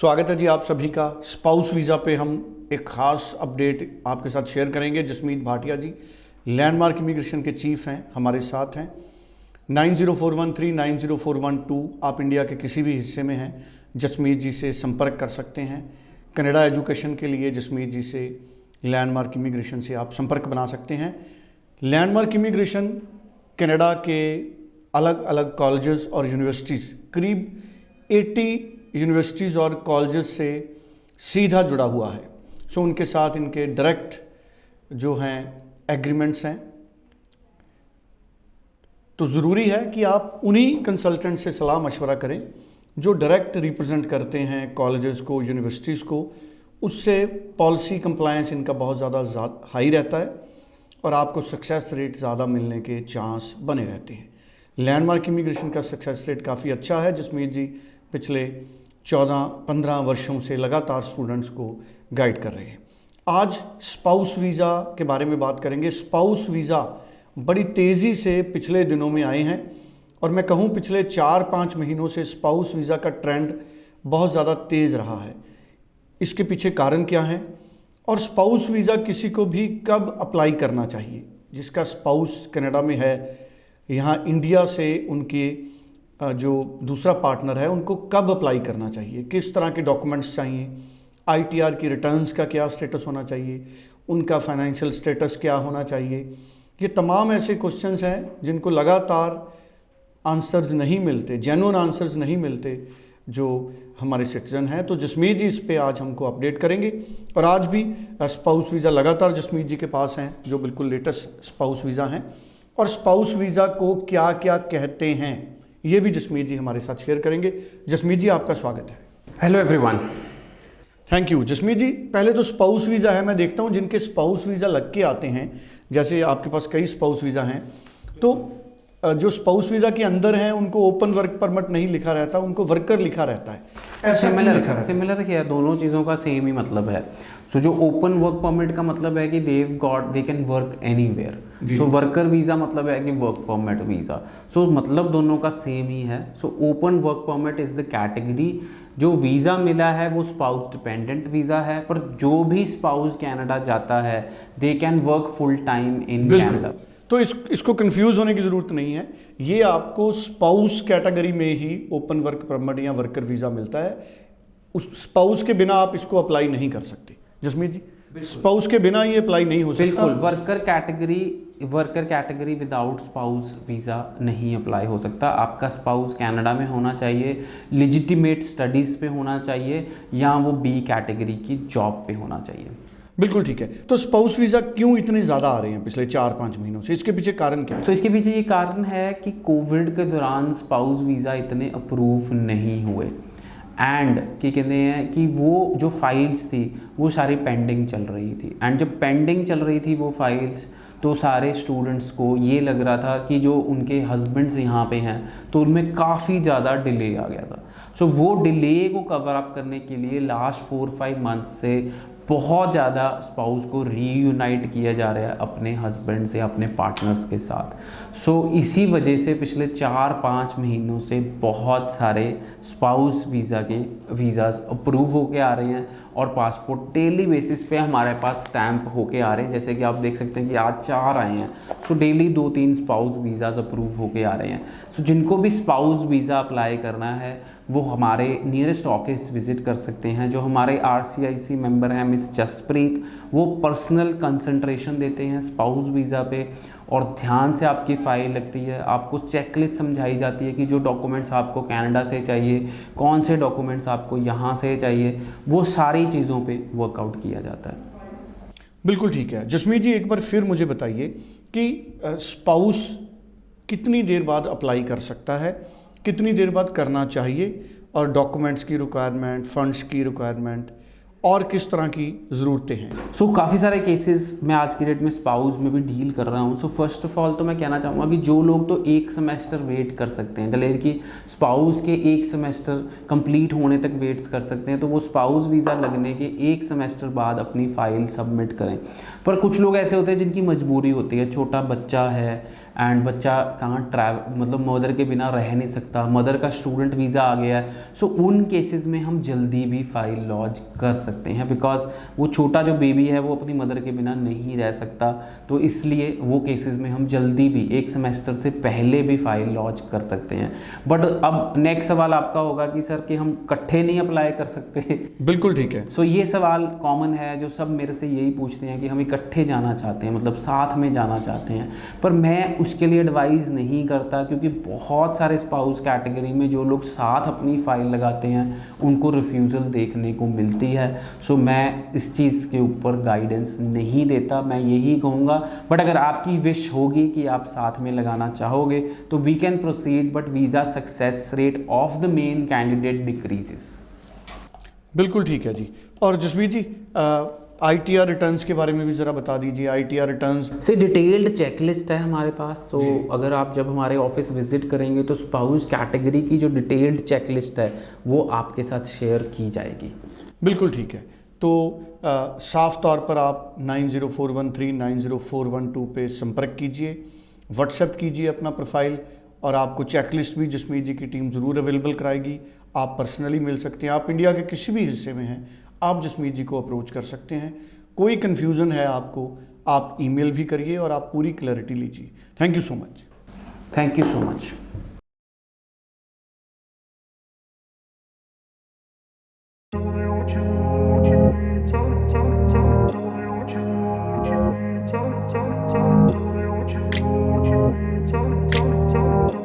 स्वागत है जी आप सभी का। स्पाउस वीज़ा पे हम एक ख़ास अपडेट आपके साथ शेयर करेंगे। जसमीत भाटिया जी लैंडमार्क इमिग्रेशन के चीफ हैं, हमारे साथ हैं। 904139 904112 आप इंडिया के किसी भी हिस्से में हैं, जसमीत जी से संपर्क कर सकते हैं। कनाडा एजुकेशन के लिए जसमीत जी से लैंडमार्क इमिग्रेशन से आप संपर्क बना सकते हैं। लैंडमार्क इमिग्रेशन कनाडा के अलग अलग कॉलेजेस और यूनिवर्सिटीज़, करीब 80 यूनिवर्सिटीज़ और कॉलेजेस से सीधा जुड़ा हुआ है। सो उनके साथ इनके डायरेक्ट जो हैं एग्रीमेंट्स हैं, तो ज़रूरी है कि आप उन्हीं कंसल्टेंट से सलाह मशवरा करें जो डायरेक्ट रिप्रेजेंट करते हैं कॉलेजेस को, यूनिवर्सिटीज़ को। उससे पॉलिसी कंप्लायंस इनका बहुत ज़्यादा हाई रहता है और आपको सक्सेस रेट ज़्यादा मिलने के चांस बने रहते हैं। लैंडमार्क इमिग्रेशन का सक्सेस रेट काफ़ी अच्छा है। जसमीत जी पिछले 14-15 वर्षों से लगातार स्टूडेंट्स को गाइड कर रहे हैं। आज स्पाउस वीज़ा के बारे में बात करेंगे। स्पाउस वीज़ा बड़ी तेज़ी से पिछले दिनों में आए हैं और मैं कहूँ पिछले 4-5 महीनों से स्पाउस वीज़ा का ट्रेंड बहुत ज़्यादा तेज़ रहा है। इसके पीछे कारण क्या हैं और स्पाउस वीज़ा किसी को भी कब अप्लाई करना चाहिए? जिसका स्पाउस कनाडा में है, यहाँ इंडिया से उनके जो दूसरा पार्टनर है उनको कब अप्लाई करना चाहिए, किस तरह के डॉक्यूमेंट्स चाहिए, आईटीआर की रिटर्न्स का क्या स्टेटस होना चाहिए, उनका फाइनेंशियल स्टेटस क्या होना चाहिए। ये तमाम ऐसे क्वेश्चंस हैं जिनको लगातार आंसर्स नहीं मिलते, जेन्युइन आंसर्स नहीं मिलते जो हमारे सिटीजन हैं। तो जसमीत जी इस पे आज हमको अपडेट करेंगे और आज भी स्पाउस वीज़ा लगातार जसमीत जी के पास हैं जो बिल्कुल लेटेस्ट स्पाउस वीज़ा हैं। और स्पाउस वीज़ा को क्या क्या कहते हैं ये भी जसमीत जी हमारे साथ शेयर करेंगे। जसमीत जी आपका स्वागत है। Hello everyone. Thank you. Jasmeet ji पहले तो स्पाउस वीज़ा है, मैं देखता हूँ जिनके स्पाउस वीज़ा लग के आते हैं, जैसे आपके पास कई स्पाउस वीज़ा हैं, तो जो स्पाउस वीज़ा के अंदर हैं उनको ओपन वर्क परमिट नहीं लिखा रहता, उनको वर्कर लिखा रहता है। सिमिलर क्या, दोनों चीज़ों का सेम ही मतलब है। सो जो ओपन वर्क परमिट का मतलब है कि they can work anywhere. So worker visa मतलब है कि वर्क परमिट वीज़ा। सो मतलब दोनों का सेम ही है। So open work permit is the category. जो वीज़ा मिला है वो स्पाउस डिपेंडेंट वीज़ा है, पर जो भी स्पाउस कनाडा जाता है they can work full time in Canada. तो इसको कंफ्यूज होने की ज़रूरत नहीं है। ये आपको स्पाउस कैटेगरी में ही ओपन वर्क परमिट या वर्कर वीज़ा मिलता है। उस स्पाउस के बिना आप इसको अप्लाई नहीं कर सकते। जसमीत जी स्पाउस के बिना ये अप्लाई नहीं हो सकता। बिल्कुल, worker category without spouse visa नहीं अप्लाई हो सकता। आपका स्पाउस कनाडा में होना चाहिए, लिजिटिमेट स्टडीज़ पे होना चाहिए, या वो बी कैटेगरी की जॉब पे होना चाहिए। बिल्कुल ठीक है। तो स्पाउस वीज़ा क्यों इतने ज़्यादा आ रहे हैं पिछले 4-5 महीनों से? इसके पीछे कारण क्या है? तो इसके पीछे ये कारण है कि कोविड के दौरान स्पाउस वीज़ा इतने अप्रूव नहीं हुए एंड क्या कहते हैं कि वो जो फाइल्स थी वो सारी पेंडिंग चल रही थी। एंड जब पेंडिंग चल रही थी वो फाइल्स, तो सारे स्टूडेंट्स को ये लग रहा था कि जो उनके हस्बैंड्स यहाँ पे हैं तो उनमें काफ़ी ज़्यादा डिले आ गया था। सो वो डिले को कवर अप करने के लिए लास्ट 4-5 मंथ्स से बहुत ज़्यादा स्पाउस को रीयूनाइट किया जा रहा है अपने हस्बैंड से, अपने पार्टनर्स के साथ। सो इसी वजह से पिछले 4-5 महीनों से बहुत सारे स्पाउस वीज़ा के वीज़ाज़ अप्रूव होके आ रहे हैं और पासपोर्ट डेली बेसिस पे हमारे पास स्टैंप होके आ रहे हैं। जैसे कि आप देख सकते हैं कि आज 4 आए हैं। So daily 2-3 spouse visas approve होके आ रहे हैं। सो जिनको भी स्पाउस वीज़ा अप्लाई करना है वो हमारे नियरेस्ट ऑफिस विज़िट कर सकते हैं। जो हमारे RCIC मेंबर हैं मिस जसप्रीत, वो पर्सनल कंसंट्रेशन देते हैं स्पाउस वीज़ा पे और ध्यान से आपकी फ़ाइल लगती है। आपको चेकलिस्ट समझाई जाती है कि जो डॉक्यूमेंट्स आपको कनाडा से चाहिए, कौन से डॉक्यूमेंट्स आपको यहाँ से चाहिए, वो सारी चीज़ों पे वर्कआउट किया जाता है। बिल्कुल ठीक है। जसमीत जी एक बार फिर मुझे बताइए कि स्पाउस कितनी देर बाद अप्लाई कर सकता है, कितनी देर बाद करना चाहिए, और डॉक्यूमेंट्स की रिक्वायरमेंट, फंड्स की रिक्वायरमेंट और किस तरह की ज़रूरतें हैं? सो काफ़ी सारे केसेस मैं आज की डेट में स्पाउस में भी डील कर रहा हूँ। सो फर्स्ट ऑफ ऑल तो मैं कहना चाहूँगा कि जो लोग तो 1 सेमेस्टर वेट कर सकते हैं, दलेर की स्पाउस के 1 सेमेस्टर कंप्लीट होने तक वेट्स कर सकते हैं, तो वो स्पाउस वीज़ा लगने के 1 सेमेस्टर बाद अपनी फ़ाइल सबमिट करें। पर कुछ लोग ऐसे होते हैं जिनकी मजबूरी होती है, छोटा बच्चा है एंड बच्चा कहाँ मतलब मदर के बिना रह नहीं सकता, मदर का स्टूडेंट वीज़ा आ गया है, सो उन केसेस में हम जल्दी भी फाइल लॉन्च कर सकते हैं, बिकॉज वो छोटा जो बेबी है वो अपनी मदर के बिना नहीं रह सकता, तो इसलिए वो केसेस में हम जल्दी भी 1 सेमेस्टर से पहले भी फाइल लॉन्च कर सकते हैं। बट अब नेक्स्ट सवाल आपका होगा कि सर कि हम इकट्ठे नहीं अप्लाई कर सकते? बिल्कुल ठीक है। सो ये सवाल कॉमन है, जो सब मेरे से यही पूछते हैं कि हम इकट्ठे जाना चाहते हैं, मतलब साथ में जाना चाहते हैं, पर मैं उसके लिए एडवाइस नहीं करता, क्योंकि बहुत सारे स्पाउस कैटेगरी में जो लोग साथ अपनी फाइल लगाते हैं उनको रिफ्यूज़ल देखने को मिलती है। सो मैं इस चीज़ के ऊपर गाइडेंस नहीं देता, मैं यही कहूँगा। बट अगर आपकी विश होगी कि आप साथ में लगाना चाहोगे तो we can proceed, but visa success rate of the main candidate decreases. बिल्कुल ठीक है जी। और जसमीत जी, ITR रिटर्न्स के बारे में भी ज़रा बता दीजिए। ITR रिटर्न्स से डिटेल्ड चेकलिस्ट है हमारे पास, सो अगर आप जब हमारे ऑफिस विजिट करेंगे तो स्पाउस कैटेगरी की जो डिटेल्ड चेकलिस्ट है वो आपके साथ शेयर की जाएगी। बिल्कुल ठीक है। तो साफ तौर पर आप 9041390412 पे संपर्क कीजिए, व्हाट्सएप कीजिए अपना प्रोफाइल, और आपको चेकलिस्ट भी जसमीत जी की टीम ज़रूर अवेलेबल कराएगी। आप पर्सनली मिल सकते हैं, आप इंडिया के किसी भी हिस्से में हैं, आप जसमीत जी को अप्रोच कर सकते हैं। कोई कन्फ्यूज़न है आपको, आप ईमेल भी करिए और आप पूरी क्लैरिटी लीजिए। Thank you so much. Thank you so much.